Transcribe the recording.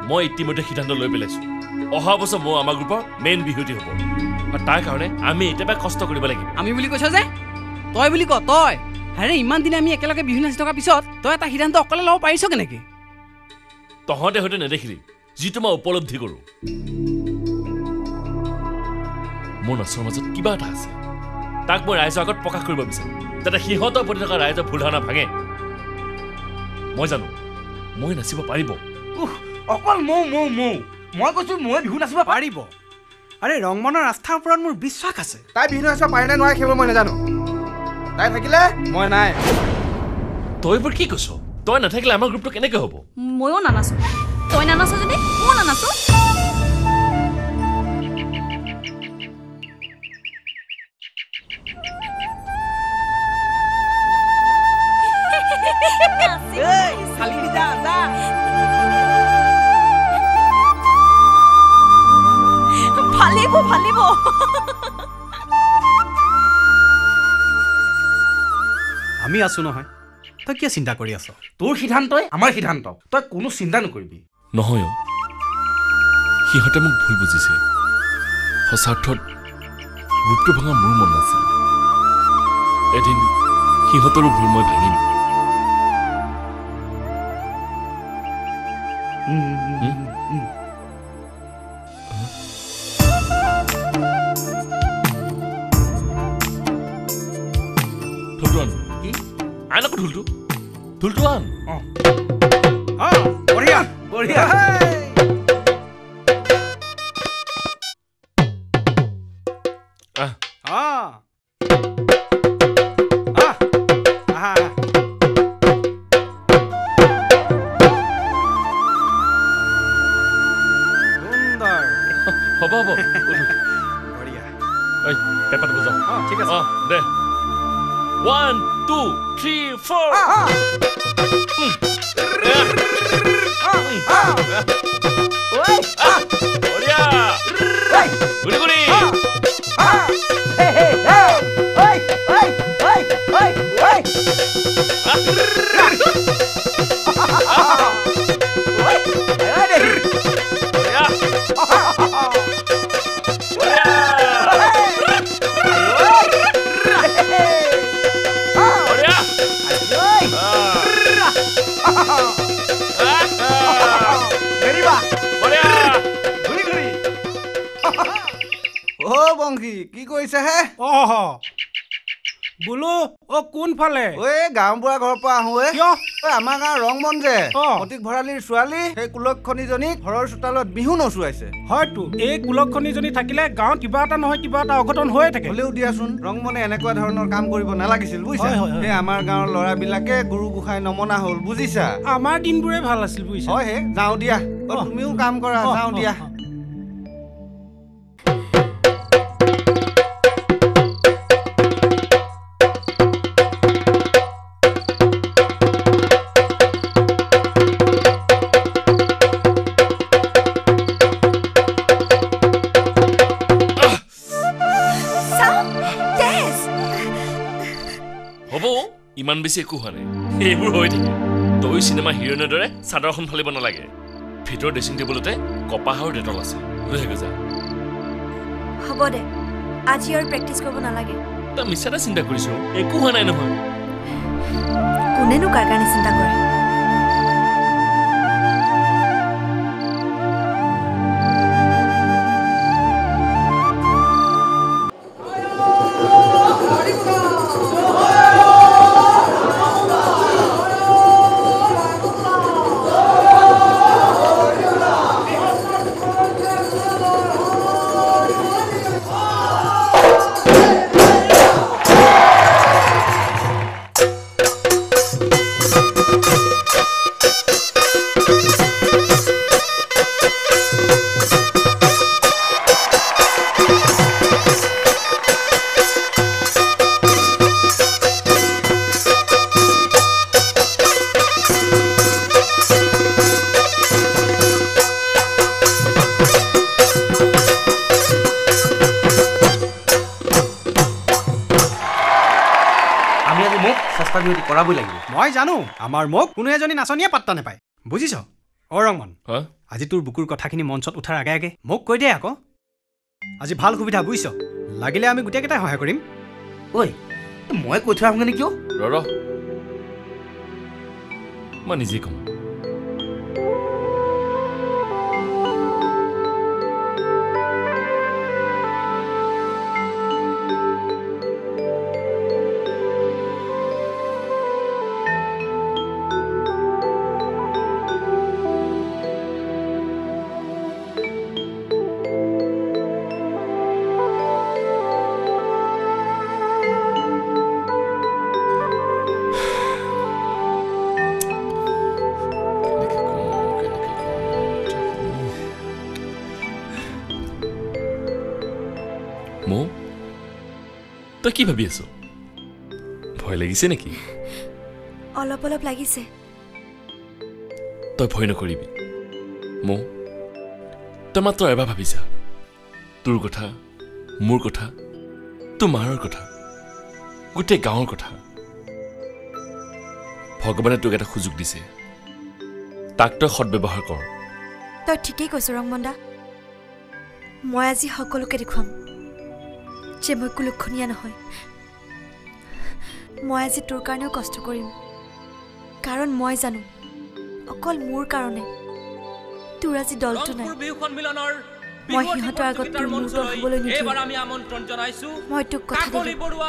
মই ইতিমধ্যে সিদ্ধান্ত লৈ পেলাইছো অহা বছৰ মই আমাৰ গ্ৰুপৰ মেইন বিহুতি হ'ব আৰু তাৰ কাৰণে আমি এতিয়াৰ কষ্ট কৰিব লাগিব আমি বুলি কৈছ যে তই বুলি ক তই আৰে ইমান দিনে আমি একেলগে বিহু নাচি থকাৰ পিছত তই এটা সিদ্ধান্ত অকলে ল'ব পাৰিছ কেনেকে তহঁতে হয়তো নেদেখিলি যিটো মই উপলব্ধি কৰোঁ মোৰ নাচৰ মাজত কিবা এটা আছে তাক মই ৰাইজৰ আগত প্ৰকাশ কৰিব বিচাৰোঁ যাতে সিহঁতৰ প্ৰতি থকা ৰাইজৰ ভুল ধাৰণা ভাঙে মই জানো মই নাচিব পাৰিব অকল মই কৈছো মই বিহু নাচিব পাৰিব আৰে ৰংমনৰ আস্থাৰ ওপৰত মোৰ বিশ্বাস আছে তাই বিহু নাচিব পাৰে নে নোৱাৰে সেইবোৰ মই নাজানো তাই থাকিলে মই নাই তই এইবোৰ কি কৈছ তই নাথাকিলে আমাৰ গ্ৰুপটো কেনেকৈ হ'ব ময়ো নানাচো তই নানাচ যদি ময়ো নানাচো ভালিব আমি আছো নহয় তই কিয় চিন্তা কৰি আছ তোৰ সিদ্ধান্তই আমাৰ সিদ্ধান্ত তই কোনো চিন্তা নকৰিবি নহয় সিহঁতে মোক ভুল বুজিছে সঁচাৰ্থত গ্ৰুপটো ভঙা মোৰ মন নাছিল এদিন সিহঁতৰো ভুল মই ভাঙিম আনকো ঢোলটো আন বঢ়িয়া বঢ়িয়া হ'ব বঢ়িয়া পেপাৰটো বজাওঁ ঠিক আছে দে 1 2 3 4 বঢ়িয়া গুৰি গুৰি বংশী কি কৰিছে হে বোলো কোনফালে গাঁওবুঢ়া ঘৰৰ পৰা আহো আমাৰ গাঁৱৰ ৰংমন যে প্ৰতীক ভৰালীৰ ছোৱালী সেই কুলক্ষণীজনীক ঘৰৰ চোতালত বিহু নচুৱাইছে হয়তো এই কুলক্ষণীজনী থাকিলে গাঁৱত কিবা এটা নহয় কিবা এটা অঘটন হৈয়ে থাকে হ'লেও দিয়াচোন ৰংমনে এনেকুৱা ধৰণৰ কাম কৰিব নালাগিছিল বুজিছা সেই আমাৰ গাঁৱৰ ল'ৰাবিলাকে গুৰু গোসাঁই নমনা হ'ল বুজিছা আমাৰ দিনবোৰে ভাল আছিল বুজিছা হয় হে যাওঁ দিয়া তুমিও কাম কৰা যাওঁ দিয়া ইমান বেছি একো হোৱা নাই এইবোৰ হৈ থাকে তই চিনেমা হিৰোইনৰ দৰে চাদৰখন ফালিব নালাগে ভিতৰ ড্ৰেছিং টেবুলতে কপাহ আৰু ডেটল আছে লৈ আহে যা হ'ব দে আজি আৰু প্ৰেক্টিছ কৰিব নালাগে তই মিছাতে চিন্তা কৰিছ একো হোৱা নাই নহয় কোনেনো কাৰ কাৰণে চিন্তা কৰে মই জানো আমাৰ মোক কোনো এজনী নাচনীয়ে পাত্তা নাপায় বুজিছ অ ৰংমন হা আজি তোৰ বুকুৰ কথাখিনি মঞ্চত উঠাৰ আগে আগে মোক কৈ দে আকৌ আজি ভাল সুবিধা বুজিছ লাগিলে আমি গোটেইকেইটাই সহায় কৰিম ঐ মই কৈ থৈ আহোঁগৈ নেকি ৰ মই নিজেই কম মৌ তই কি ভাবি আছ ভয় লাগিছে নেকি অলপ অলপ লাগিছে তই ভয় নকৰিবি মৌ তই মাত্ৰ এবাৰ ভাবিছা তোৰ কথা মোৰ কথা তোৰ মাৰৰ কথা গোটেই গাঁৱৰ কথা ভগৱানে তোক এটা সুযোগ দিছে তাক তই সৎব্যৱহাৰ কৰ তই ঠিকেই কৈছ ৰংমন্দা মই আজি সকলোকে দেখুৱাম যে মই কুলক্ষণীয়া নহয় মই আজি তোৰ কাৰণেও কষ্ট কৰিম কাৰণ মই জানো অকল মোৰ কাৰণে তোৰ আজি দলটো নাই মই সিহঁতৰ আগত তোৰ মূৰ হ'বলৈ নিদিওঁ মই তোক কথা দিলোঁ